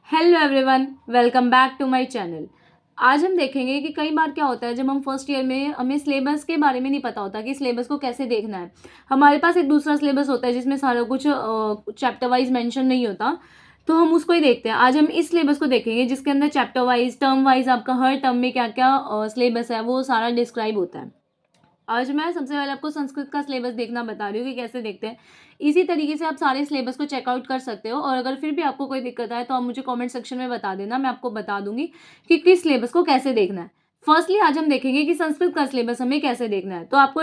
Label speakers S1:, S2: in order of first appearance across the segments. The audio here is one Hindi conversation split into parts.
S1: Hello everyone, welcome back to my channel. आज हम देखेंगे कि कई बार क्या होता है जब हम फर्स्ट ईयर में हमें सिलेबस के बारे में नहीं पता होता कि सिलेबस को कैसे देखना है। हमारे पास एक दूसरा सिलेबस होता है जिसमें सारा कुछ चैप्टर वाइज मेंशन नहीं होता, तो हम उसको ही देखते हैं। आज हम इस सिलेबस को देखेंगे जिसके अंदर चैप्टर वाइज टर्म वाइज आपका हर टर्म में क्या क्या सिलेबस है वो सारा डिस्क्राइब होता है। आज मैं सबसे पहले आपको संस्कृत का सिलेबस देखना बता रही हूँ कि कैसे देखते हैं। इसी तरीके से आप सारे सिलेबस को चेकआउट कर सकते हो, और अगर फिर भी आपको कोई दिक्कत आए तो आप मुझे कमेंट सेक्शन में बता देना, मैं आपको बता दूंगी कि किस सिलेबस को कैसे देखना है। फर्स्टली आज हम देखेंगे कि संस्कृत का सिलेबस हमें कैसे देखना है। तो आपको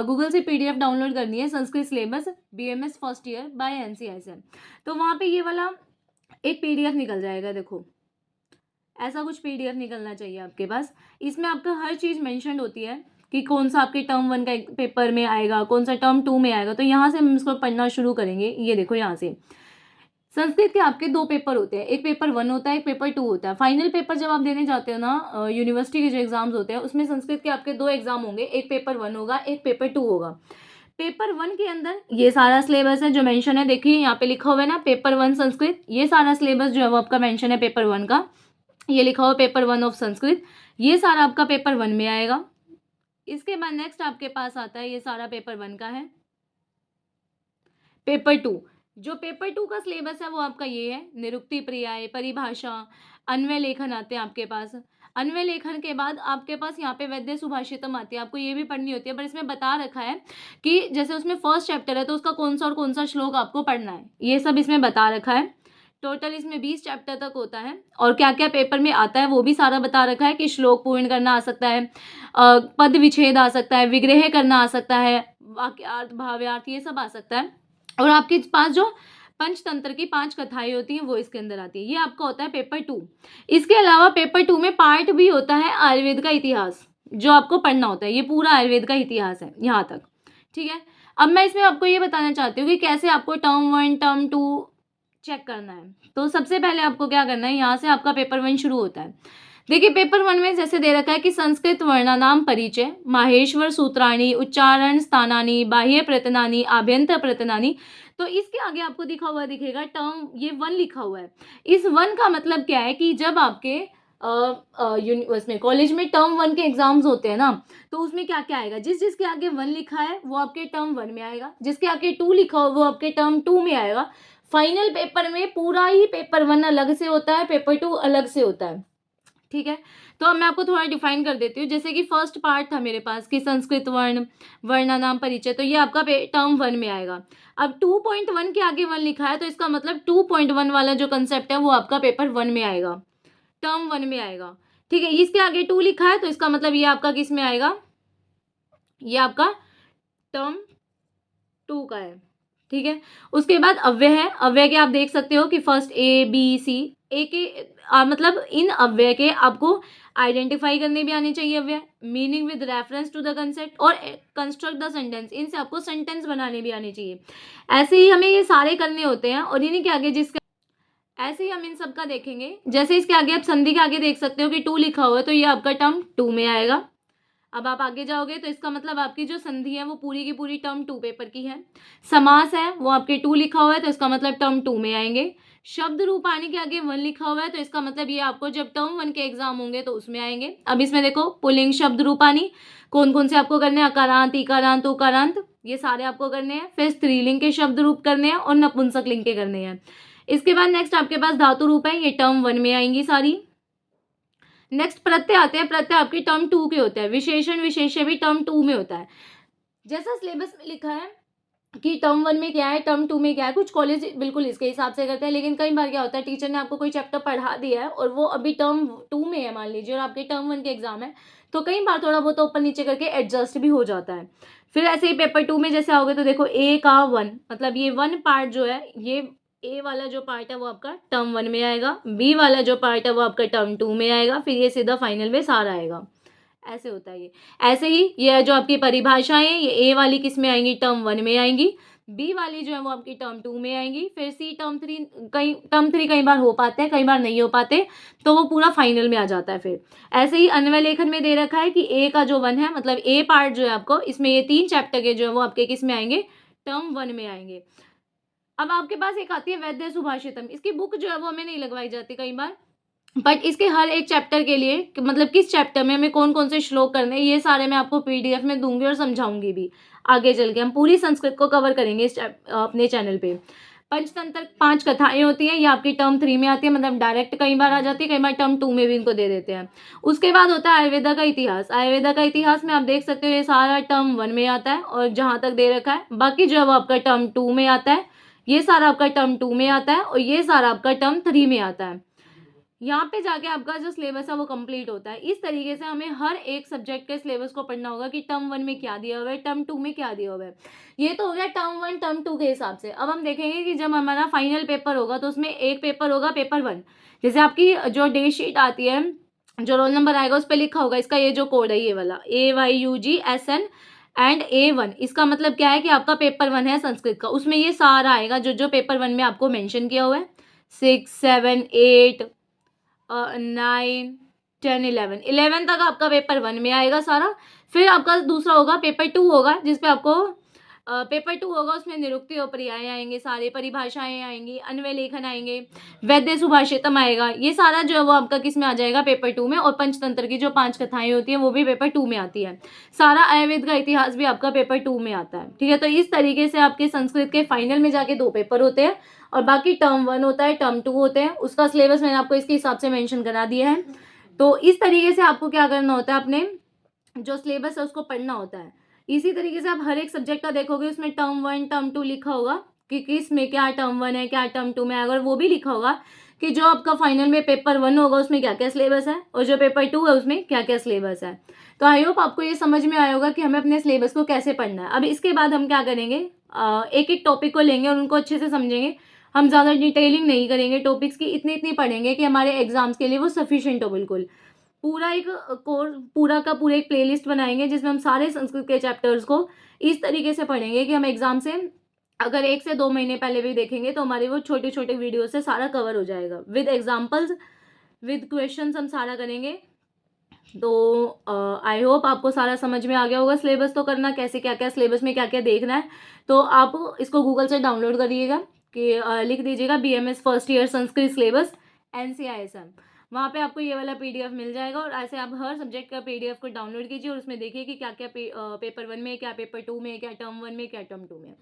S1: गूगल से पीडीएफ डाउनलोड करनी है, Sanskrit syllabus BMS first year by NCISM. तो वहाँ पे ये वाला एक पीडीएफ निकल जाएगा। देखो, ऐसा कुछ पीडीएफ निकलना चाहिए आपके पास। इसमें आपका हर चीज़ मेंशन होती है कि कौन सा आपके टर्म वन का पेपर में आएगा, कौन सा टर्म टू में आएगा। तो यहाँ से हम इसको पढ़ना शुरू करेंगे। ये देखो, यहाँ से संस्कृत के आपके दो पेपर होते हैं, एक पेपर वन होता है, एक पेपर टू होता है। फाइनल पेपर जब आप देने जाते हो ना, यूनिवर्सिटी के जो एग्जाम्स होते हैं उसमें संस्कृत के आपके दो एग्जाम होंगे, एक पेपर वन होगा, एक पेपर टू होगा। पेपर वन के अंदर ये सारा सिलेबस है जो मेंशन है। देखिए यहाँ पे लिखा हुआ है ना, पेपर वन संस्कृत। ये सारा सिलेबस जो है वो आपका मेंशन है पेपर वन का। ये लिखा हुआ पेपर वन ऑफ संस्कृत, ये सारा आपका पेपर वन में आएगा। इसके बाद नेक्स्ट आपके पास आता है, ये सारा पेपर वन का है। पेपर टू, जो पेपर टू का सिलेबस है वो आपका ये है, निरुक्ति, पर्याय, परिभाषा, अन्वय लेखन आते हैं आपके पास। अन्वय लेखन के बाद आपके पास यहाँ पे वैद्य सुभाषितम आती है, आपको ये भी पढ़नी होती है, पर इसमें बता रखा है कि जैसे उसमें फर्स्ट चैप्टर है तो उसका कौन सा और कौन सा श्लोक आपको पढ़ना है, ये सब इसमें बता रखा है। टोटल इसमें 20 चैप्टर तक होता है, और क्या क्या पेपर में आता है वो भी सारा बता रखा है कि श्लोक पूर्ण करना आ सकता है, पद विच्छेद आ सकता है, विग्रह करना आ सकता है, वाक्यार्थ, भाव्यार्थ, ये सब आ सकता है। और आपके पास जो पंचतंत्र की 5 कथाएं होती हैं वो इसके अंदर आती है। ये आपका होता है पेपर टू। इसके अलावा पेपर टू में पार्ट भी होता है आयुर्वेद का इतिहास, जो आपको पढ़ना होता है। ये पूरा आयुर्वेद का इतिहास है यहाँ तक, ठीक है। अब मैं इसमें आपको ये बताना चाहती हूँ कि कैसे आपको term one term two check करना है। तो सबसे पहले आपको क्या करना है, यहाँ से आपका पेपर वन शुरू होता है। देखिए, पेपर वन में जैसे दे रखा है कि संस्कृत वर्णानाम परिचय, माहेश्वर सूत्राणी, उच्चारण स्थानानी, बाह्य प्रतनानी, आभ्यंतर प्रतनानी। तो इसके आगे आपको दिखा हुआ दिखेगा टर्म, ये वन लिखा हुआ है। इस वन का मतलब क्या है कि जब आपके उसमें कॉलेज में टर्म वन के एग्जाम्स होते हैं ना, तो उसमें क्या क्या आएगा, जिस जिसके आगे वन लिखा है वो आपके टर्म वन में आएगा, जिसके आगे टू लिखा हो वो आपके टर्म टू में आएगा। फाइनल पेपर में पूरा ही पेपर वन अलग से होता है, पेपर टू अलग से होता है, ठीक है। तो अब मैं आपको थोड़ा डिफाइन कर देती हूँ। जैसे कि फर्स्ट पार्ट था मेरे पास कि संस्कृत वर्ण, वर्णानाम परिचय, तो ये आपका टर्म वन में आएगा। अब 2.1 के आगे वन लिखा है तो इसका मतलब 2.1 वाला जो कंसेप्ट है वो आपका पेपर वन में आएगा, टर्म वन में आएगा, ठीक है। इसके आगे टू लिखा है तो इसका मतलब ये आपका किस में आएगा, ये आपका टर्म टू का है, ठीक है। उसके बाद अव्यय है। अव्यय के आप देख सकते हो कि फर्स्ट ए बी सी, ए के मतलब इन अव्यय के आपको आइडेंटिफाई करने भी आने चाहिए अव्यय, meaning with reference to the concept, और कंस्ट्रक्ट द सेंटेंस, इनसे आपको सेंटेंस बनाने भी आने चाहिए। ऐसे ही हमें ये सारे करने होते हैं। और इन्हीं के आगे जिसका, ऐसे ही हम इन सब का देखेंगे। जैसे इसके आगे आप संधि के आगे देख सकते हो कि टू लिखा हुआ है तो ये आपका टर्म टू में आएगा। अब आप आगे जाओगे तो इसका मतलब आपकी जो संधि है वो पूरी की पूरी टर्म टू पेपर की है। समास है वो आपके टू लिखा हुआ है तो इसका मतलब टर्म टू में आएंगे। शब्द रूपाणी के आगे वन लिखा हुआ है तो इसका मतलब ये आपको जब टर्म वन के एग्जाम होंगे तो उसमें आएंगे। अब इसमें देखो, पुल्लिंग शब्द रूपाणी कौन कौन से आपको करने हैं, अकारांत, इकारांत, उकारांत, ये सारे आपको करने हैं। फिर स्त्रीलिंग के शब्द रूप करने हैं और नपुंसक लिंग के करने हैं। इसके बाद नेक्स्ट आपके पास धातु रूप है, ये टर्म वन में आएंगी सारी। नेक्स्ट प्रत्यय आते हैं, प्रत्यय आपके टर्म टू के होते हैं। विशेषण विशेष्य भी टर्म टू में होता है। जैसा सिलेबस में लिखा है कि टर्म वन में क्या है, टर्म टू में क्या है, कुछ कॉलेज बिल्कुल इसके हिसाब से करते हैं, लेकिन कई बार क्या होता है, टीचर ने आपको कोई चैप्टर पढ़ा दिया है और वो अभी टर्म टू में है मान लीजिए, और आपके टर्म वन के एग्जाम है, तो कई बार थोड़ा बहुत ऊपर नीचे करके एडजस्ट भी हो जाता है। फिर ऐसे ही पेपर टू में जैसे आओगे तो देखो, ए का वन मतलब ये वन पार्ट जो है, ये ए वाला जो पार्ट है वो आपका टर्म वन में आएगा, बी वाला जो पार्ट है वो आपका टर्म टू में आएगा, फिर ये सीधा फाइनल में सारा आएगा। ऐसे होता है ये। ऐसे ही ये जो आपकी परिभाषाएं, ये ए वाली किस में आएंगी, टर्म वन में आएंगी, बी वाली जो है वो आपकी टर्म टू में आएंगी, फिर सी टर्म थ्री, कई बार हो पाते हैं, कई बार नहीं हो पाते, तो वो पूरा फाइनल में आ जाता है। फिर ऐसे ही अन्वय लेखन में दे रखा है कि ए का जो वन है, मतलब ए पार्ट जो है आपको, इसमें ये 3 चैप्टर के जो है वो आपके किस में आएंगे, टर्म वन में आएंगे। अब आपके पास एक आती है वैद्य सुभाषितम, इसकी बुक जो है वो हमें नहीं लगवाई जाती कई बार, बट इसके हर एक चैप्टर के लिए मतलब किस चैप्टर में हमें कौन-कौन से श्लोक करने हैं, ये सारे मैं आपको पीडीएफ में दूँगी और समझाऊँगी भी। आगे चल के हम पूरी संस्कृत को कवर करेंगे अपने चैनल पे। पंचतंत्र 5 कथाएँ होती हैं, ये आपकी टर्म 3 में आती है, मतलब डायरेक्ट कई बार आ जाती है, कई बार टर्म 2 में भी इनको दे देते हैं। उसके बाद होता है आयुर्वेदा का इतिहास। आयुर्वेदा का इतिहास में आप देख सकते हो ये सारा टर्म 1 में आता है और जहाँ तक दे रखा है, बाकी जो है वो आपका टर्म 2 में आता है, ये सारा आपका टर्म 2 में आता है और ये सारा आपका टर्म 3 में आता है। यहाँ पे जाके आपका जो सिलेबस है वो कंप्लीट होता है। इस तरीके से हमें हर एक सब्जेक्ट के सिलेबस को पढ़ना होगा कि टर्म 1 में क्या दिया हुआ है, टर्म 2 में क्या दिया हुआ है। ये तो हो गया टर्म 1 टर्म 2 के हिसाब से। अब हम देखेंगे कि जब हमारा फाइनल पेपर होगा तो उसमें एक पेपर होगा पेपर 1। जैसे आपकी जो डेट शीट आती है, जो रोल नंबर आएगा उस पे लिखा होगा इसका ये जो कोड है ये वाला AYUGSN एंड A1। इसका मतलब क्या है कि आपका पेपर 1 है संस्कृत का, उसमें ये सारा आएगा जो पेपर 1 में आपको मेंशन किया हुआ है। 6, 7, 8, 9, 10, 11 तक आपका पेपर 1 में आएगा सारा। फिर आपका दूसरा होगा पेपर 2 होगा, जिसपे आपको पेपर 2 होगा, उसमें निरुक्ति और पर्याय आएंगे, सारे परिभाषाएं आएंगी, अन्वय लेखन आएंगे, वैद्य सुभाषितम आएगा। ये सारा जो है वो आपका किस में आ जाएगा पेपर 2 में। और पंचतंत्र की जो 5 कथाएं होती हैं वो भी पेपर 2 में आती है। सारा आयुर्वेद का इतिहास भी आपका पेपर 2 में आता है। ठीक है, तो इस तरीके से आपके संस्कृत के फाइनल में जाके 2 पेपर होते हैं और बाकी टर्म 1 होता है, टर्म 2 होते हैं। उसका सिलेबस मैंने आपको इसके हिसाब से मेंशन करा दिया है। तो इस तरीके से आपको क्या करना होता है, अपने जो सिलेबस है उसको पढ़ना होता है। इसी तरीके से आप हर एक सब्जेक्ट का देखोगे, उसमें टर्म 1 टर्म 2 लिखा होगा कि किस में क्या टर्म 1 है, क्या टर्म 2 में है। अगर वो भी लिखा होगा कि जो आपका फाइनल में पेपर 1 होगा उसमें क्या क्या सिलेबस है और जो पेपर 2 है उसमें क्या क्या सिलेबस है। तो आई होप आपको ये समझ में आया होगा कि हमें अपने सिलेबस को कैसे पढ़ना है। अब इसके बाद हम क्या करेंगे, एक एक टॉपिक को लेंगे और उनको अच्छे से समझेंगे। हम ज़्यादा डिटेलिंग नहीं करेंगे टॉपिक्स की, इतनी इतनी पढ़ेंगे कि हमारे एग्जाम्स के लिए वो सफिशिएंट हो बिल्कुल। पूरा एक कोर्स पूरा का पूरा एक प्लेलिस्ट बनाएंगे जिसमें हम सारे संस्कृत के चैप्टर्स को इस तरीके से पढ़ेंगे कि हम एग्जाम से अगर 1 से 2 महीने पहले भी देखेंगे तो हमारे वो छोटे छोटे वीडियो से सारा कवर हो जाएगा, विद एग्जाम्पल्स विद क्वेश्चंस हम सारा करेंगे। तो आई होप आपको सारा समझ में आ गया होगा सिलेबस तो करना कैसे, क्या क्या सिलेबस में क्या क्या देखना है। तो आप इसको गूगल से डाउनलोड करिएगा कि लिख दीजिएगा BMS first year Sanskrit syllabus NCISM। वहाँ पे आपको ये वाला PDF मिल जाएगा और ऐसे आप हर सब्जेक्ट का PDF को डाउनलोड कीजिए और उसमें देखिए कि क्या क्या पेपर 1 में, क्या पेपर 2 में, क्या टर्म 1 में, क्या टर्म 2 में।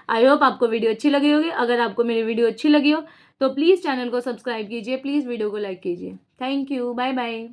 S1: आई होप आपको वीडियो अच्छी लगी होगी। अगर आपको मेरी वीडियो अच्छी लगी हो तो प्लीज़ चैनल को सब्सक्राइब कीजिए, प्लीज़ वीडियो को लाइक कीजिए। Thank you, bye bye.